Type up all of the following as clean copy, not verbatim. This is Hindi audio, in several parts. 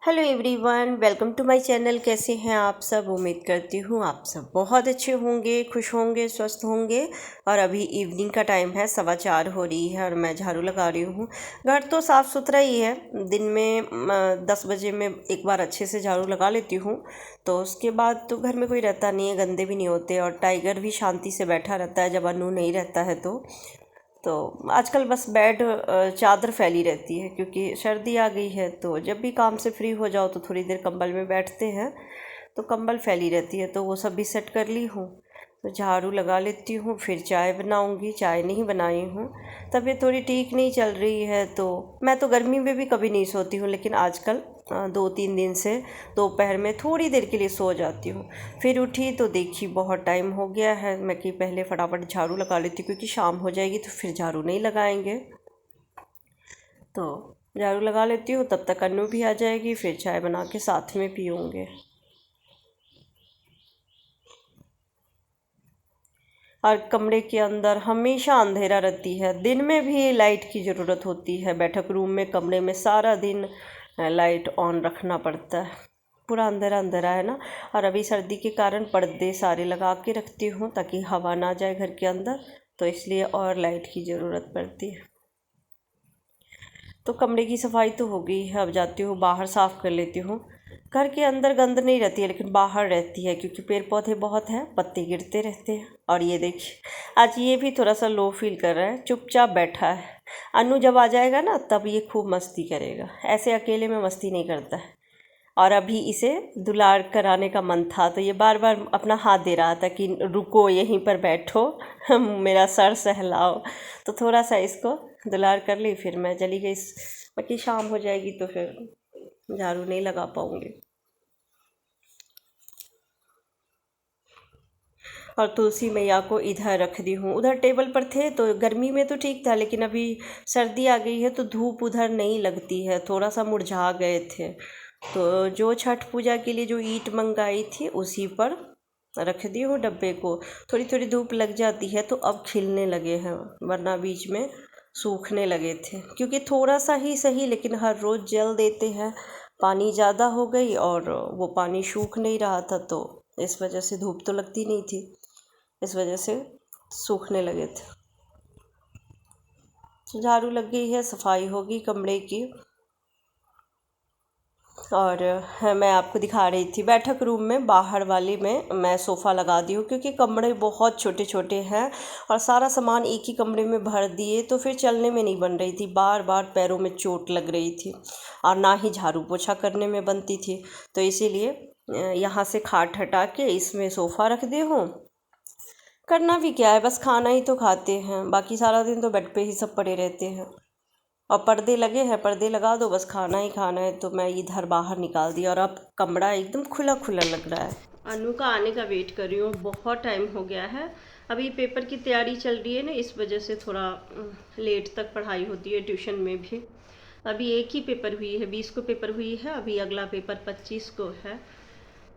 Hello everyone, welcome to my channel. कैसे हैं आप सब? उम्मीद करती हूँ आप सब बहुत अच्छे होंगे, खुश होंगे, स्वस्थ होंगे। और अभी इवनिंग का टाइम है, 4:15 हो रही है और मैं झाड़ू लगा रही हूँ। घर तो साफ़ सुथरा ही है। दिन में 10 बजे में एक बार अच्छे से झाड़ू लगा लेती हूँ, तो उसके बाद तो घर में कोई रहता नहीं है, गंदे भी नहीं होते और टाइगर भी शांति से बैठा रहता है जब अनु नहीं रहता है। तो आजकल बस बेड चादर फैली रहती है क्योंकि सर्दी आ गई है। तो जब भी काम से फ्री हो जाओ तो थोड़ी देर कंबल में बैठते हैं, तो कंबल फैली रहती है। तो वो सब भी सेट कर ली हूँ, तो झाड़ू लगा लेती हूँ। फिर चाय बनाऊँगी, चाय नहीं बनाई हूँ। तबीयत थोड़ी ठीक नहीं चल रही है, तो मैं तो गर्मी में भी कभी नहीं सोती हूँ, लेकिन आजकल 2-3 दिन से दोपहर में थोड़ी देर के लिए सो जाती हूँ। फिर उठी तो देखी बहुत टाइम हो गया है। मैं कि पहले फटाफट झाड़ू लगा लेती हूँ क्योंकि शाम हो जाएगी तो फिर झाड़ू नहीं लगाएंगे। तो झाड़ू लगा लेती हूँ, तब तक अनु भी आ जाएगी, फिर चाय बना के साथ में पीऊँगे। और कमरे के अंदर हमेशा अंधेरा रहती है। दिन में भी लाइट की ज़रूरत होती है। बैठक रूम में, कमरे में सारा दिन लाइट ऑन रखना पड़ता है। पूरा अंधेरा अंधेरा है ना। और अभी सर्दी के कारण पर्दे सारे लगा के रखती हूँ ताकि हवा ना जाए घर के अंदर, तो इसलिए और लाइट की ज़रूरत पड़ती है। तो कमरे की सफाई तो हो गई है, अब जाती हूँ बाहर साफ़ कर लेती हूँ। घर के अंदर गंद नहीं रहती है, लेकिन बाहर रहती है क्योंकि पेड़ पौधे बहुत हैं, पत्ते गिरते रहते हैं। और ये देखिए, आज ये भी थोड़ा सा लो फील कर रहा है, चुपचाप बैठा है। अनु जब आ जाएगा ना तब ये खूब मस्ती करेगा, ऐसे अकेले में मस्ती नहीं करता है। और अभी इसे दुलार कराने का मन था, तो ये बार बार अपना हाथ दे रहा था कि रुको, यहीं पर बैठो, मेरा सर सहलाओ। तो थोड़ा सा इसको दुलार कर ली, फिर मैं चली गई। बाकी शाम हो जाएगी तो फिर झाड़ू नहीं लगा पाऊँगी। और तुलसी मैया को इधर रख दी हूँ। उधर टेबल पर थे तो गर्मी में तो ठीक था, लेकिन अभी सर्दी आ गई है तो धूप उधर नहीं लगती है, थोड़ा सा मुरझा गए थे। तो जो छठ पूजा के लिए जो ईंट मंगाई थी उसी पर रख दी हूँ डब्बे को। थोड़ी थोड़ी धूप लग जाती है तो अब खिलने लगे हैं, वरना बीच में सूखने लगे थे। क्योंकि थोड़ा सा ही सही, लेकिन हर रोज़ जल देते हैं। पानी ज़्यादा हो गई और वो पानी सूख नहीं रहा था, तो इस वजह से धूप तो लगती नहीं थी, इस वजह से सूखने लगे थे। तो झाड़ू लग गई है, सफाई होगी कमरे की। और मैं आपको दिखा रही थी बैठक रूम में, बाहर वाले में मैं सोफ़ा लगा दी हूँ क्योंकि कमरे बहुत छोटे छोटे हैं और सारा सामान एक ही कमरे में भर दिए तो फिर चलने में नहीं बन रही थी, बार बार पैरों में चोट लग रही थी और ना ही झाड़ू पोछा करने में बनती थी। तो इसीलिए यहाँ से खाट हटा के इसमें सोफ़ा रख दी हूँ। करना भी क्या है, बस खाना ही तो खाते हैं, बाकी सारा दिन तो बेड पे ही सब पड़े रहते हैं। और पर्दे लगे हैं, पर्दे लगा दो, बस खाना ही खाना है। तो मैं इधर बाहर निकाल दिया और अब कमरा एकदम खुला खुला लग रहा है। अनु का आने का वेट कर रही हूँ, बहुत टाइम हो गया है। अभी पेपर की तैयारी चल रही है ना, इस वजह से थोड़ा लेट तक पढ़ाई होती है ट्यूशन में भी। अभी एक ही पेपर हुई है, 20 को पेपर हुई है, अभी अगला पेपर 25 को है,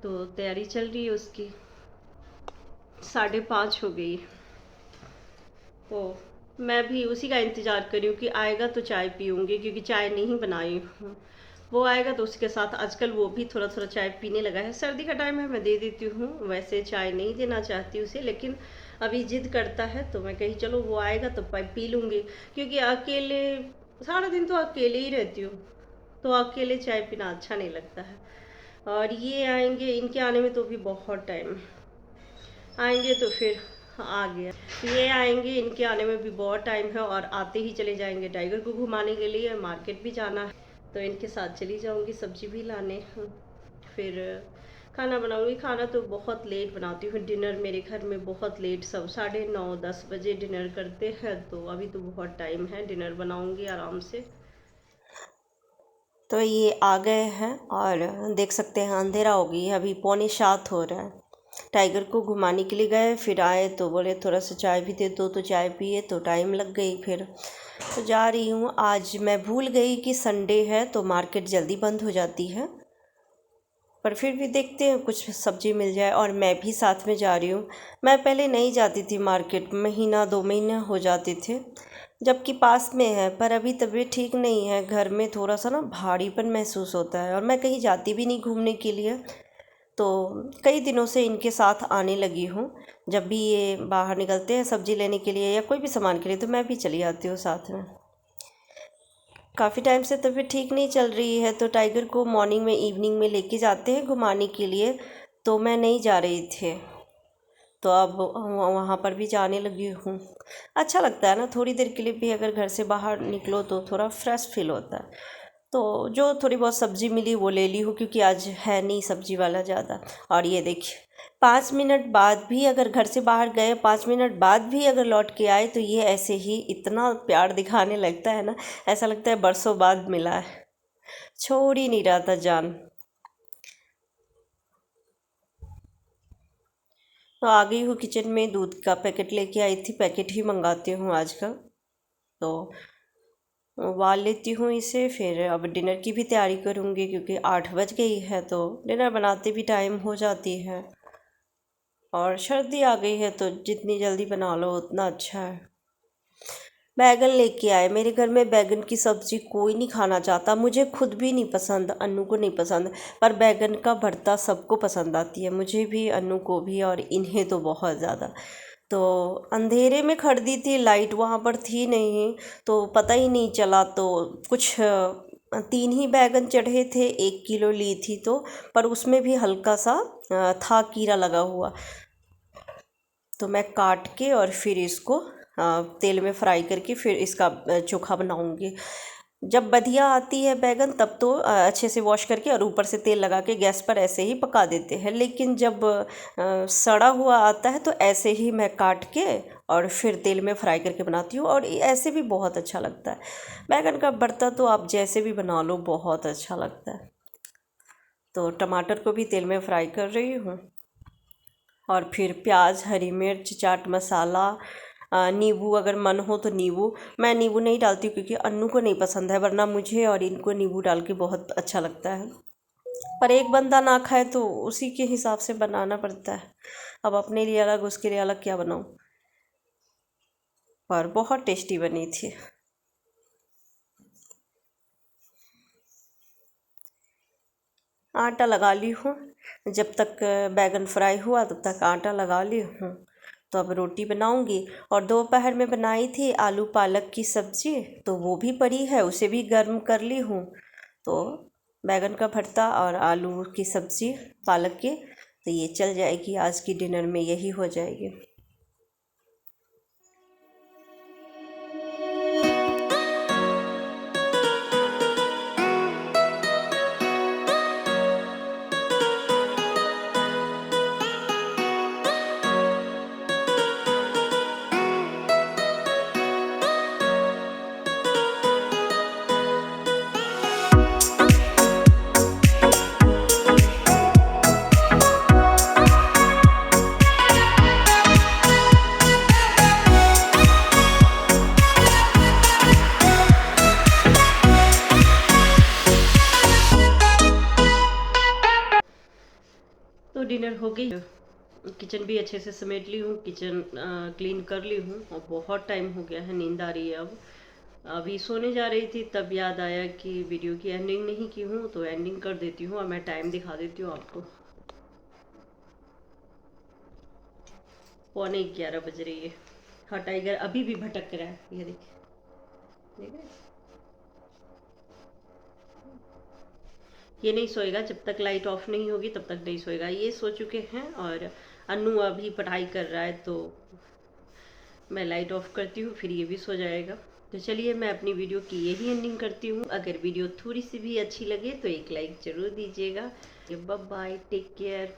तो तैयारी चल रही है उसकी। 5:30 हो गई। ओ, मैं भी उसी का इंतज़ार कर रही हूँ कि आएगा तो चाय पीऊँगी, क्योंकि चाय नहीं बनाई हूँ। वो आएगा तो उसके साथ, आजकल वो भी थोड़ा थोड़ा चाय पीने लगा है। सर्दी का टाइम है, मैं दे देती हूँ, वैसे चाय नहीं देना चाहती उसे, लेकिन अभी जिद करता है तो मैं कही चलो वो आएगा तो पी लूँगी। क्योंकि अकेले सारा दिन तो अकेले ही रहती हूँ, तो अकेले चाय पीना अच्छा नहीं लगता है। और ये आएंगे, इनके आने में तो भी बहुत टाइम आएंगे, तो फिर आ गया। ये आएंगे, इनके आने में भी बहुत टाइम है और आते ही चले जाएंगे टाइगर को घुमाने के लिए, मार्केट भी जाना है तो इनके साथ चली जाऊंगी सब्जी भी लाने। फिर खाना बनाऊंगी। खाना तो बहुत लेट बनाती हूँ, डिनर मेरे घर में बहुत लेट, सब 9:30-10 बजे डिनर करते हैं, तो अभी तो बहुत टाइम है, डिनर बनाऊंगी आराम से। तो ये आ गए हैं और देख सकते हैं अंधेरा हो गई है, अभी 6:45 हो रहा है। टाइगर को घुमाने के लिए गए, फिर आए तो बोले थोड़ा सा चाय भी दे दो, तो चाय पिए तो टाइम लग गई। फिर तो जा रही हूँ। आज मैं भूल गई कि संडे है तो मार्केट जल्दी बंद हो जाती है, पर फिर भी देखते हैं कुछ सब्ज़ी मिल जाए। और मैं भी साथ में जा रही हूँ। मैं पहले नहीं जाती थी मार्केट, 1-2 महीने हो जाते थे, जबकि पास में है, पर अभी तबीयत ठीक नहीं है। घर में थोड़ा सा ना भारीपन महसूस होता है और मैं कहीं जाती भी नहीं घूमने के लिए। तो कई दिनों से इनके साथ आने लगी हूँ। जब भी ये बाहर निकलते हैं सब्ज़ी लेने के लिए या कोई भी सामान के लिए, तो मैं भी चली आती हूँ साथ में। काफ़ी टाइम से तबीयत ठीक नहीं चल रही है, तो टाइगर को मॉर्निंग में इवनिंग में लेके जाते हैं घुमाने के लिए, तो मैं नहीं जा रही थी। तो अब वहाँ पर भी जाने लगी हूँ। अच्छा लगता है ना, थोड़ी देर के लिए भी अगर घर से बाहर निकलो तो थोड़ा फ्रेश फील होता है। तो जो थोड़ी बहुत सब्ज़ी मिली वो ले ली हूँ, क्योंकि आज है नहीं सब्ज़ी वाला ज़्यादा। और ये देखिए 5 मिनट बाद भी अगर घर से बाहर गए, 5 मिनट बाद भी अगर लौट के आए, तो ये ऐसे ही इतना प्यार दिखाने लगता है ना, ऐसा लगता है बरसों बाद मिला है। छोड़ ही नहीं रहा था जान। तो आ गई हूँ किचन में, दूध का पैकेट लेके आई थी, पैकेट ही मंगाती हूँ आजकल। तो उबाल लेती हूँ इसे, फिर अब डिनर की भी तैयारी करूँगी, क्योंकि 8 बज गई है, तो डिनर बनाते भी टाइम हो जाती है। और सर्दी आ गई है तो जितनी जल्दी बना लो उतना अच्छा है। बैगन लेके आए, मेरे घर में बैगन की सब्ज़ी कोई नहीं खाना चाहता, मुझे खुद भी नहीं पसंद, अन्नू को नहीं पसंद, पर बैगन का भरता सबको पसंद आती है, मुझे भी, अन्नू को भी, और इन्हें तो बहुत ज़्यादा। तो अंधेरे में खरीदी थी, लाइट वहाँ पर थी नहीं, तो पता ही नहीं चला। तो कुछ 3 ही बैगन चढ़े थे, 1 किलो ली थी तो, पर उसमें भी हल्का सा था कीड़ा लगा हुआ। तो मैं काट के और फिर इसको तेल में फ्राई करके फिर इसका चोखा बनाऊंगी। जब बधिया आती है बैगन तब तो अच्छे से वॉश करके और ऊपर से तेल लगा के गैस पर ऐसे ही पका देते हैं, लेकिन जब सड़ा हुआ आता है तो ऐसे ही मैं काट के और फिर तेल में फ्राई करके बनाती हूँ, और ऐसे भी बहुत अच्छा लगता है। बैगन का भरता तो आप जैसे भी बना लो बहुत अच्छा लगता है। तो टमाटर को भी तेल में फ्राई कर रही हूँ, और फिर प्याज, हरी मिर्च, चाट मसाला, नींबू अगर मन हो तो नींबू। मैं नींबू नहीं डालती हूँ क्योंकि अन्नू को नहीं पसंद है, वरना मुझे और इनको नींबू डाल के बहुत अच्छा लगता है। पर एक बंदा ना खाए तो उसी के हिसाब से बनाना पड़ता है। अब अपने लिए अलग उसके लिए अलग क्या बनाऊँ। पर बहुत टेस्टी बनी थी। आटा लगा ली हूँ, जब तक बैगन फ्राई हुआ तब तक आटा लगा ली हूँ। तो अब रोटी बनाऊंगी। और दोपहर में बनाई थी आलू पालक की सब्ज़ी, तो वो भी पड़ी है, उसे भी गर्म कर ली हूँ। तो बैगन का भरता और आलू की सब्ज़ी पालक की, तो ये चल जाएगी, आज की डिनर में यही हो जाएगी। तो डिनर हो गई, किचन भी अच्छे से समेट ली हूँ, किचन क्लीन कर ली हूँ, और बहुत टाइम हो गया है, नींद आ रही है अब। अभी सोने जा रही थी तब याद आया कि वीडियो की एंडिंग नहीं की हूँ, तो एंडिंग कर देती हूँ और मैं टाइम दिखा देती हूँ आपको। 11:15 बज रही है। हाँ, टाइगर अभी भी भटक रहा है, ये देखिए, देख रहे हैं? ये नहीं सोएगा जब तक लाइट ऑफ नहीं होगी, तब तक नहीं सोएगा। ये सो चुके हैं, और अन्नू अभी पढ़ाई कर रहा है, तो मैं लाइट ऑफ करती हूँ, फिर ये भी सो जाएगा। तो चलिए, मैं अपनी वीडियो की यही एंडिंग करती हूँ। अगर वीडियो थोड़ी सी भी अच्छी लगे तो एक लाइक ज़रूर दीजिएगा। Bye bye, take care.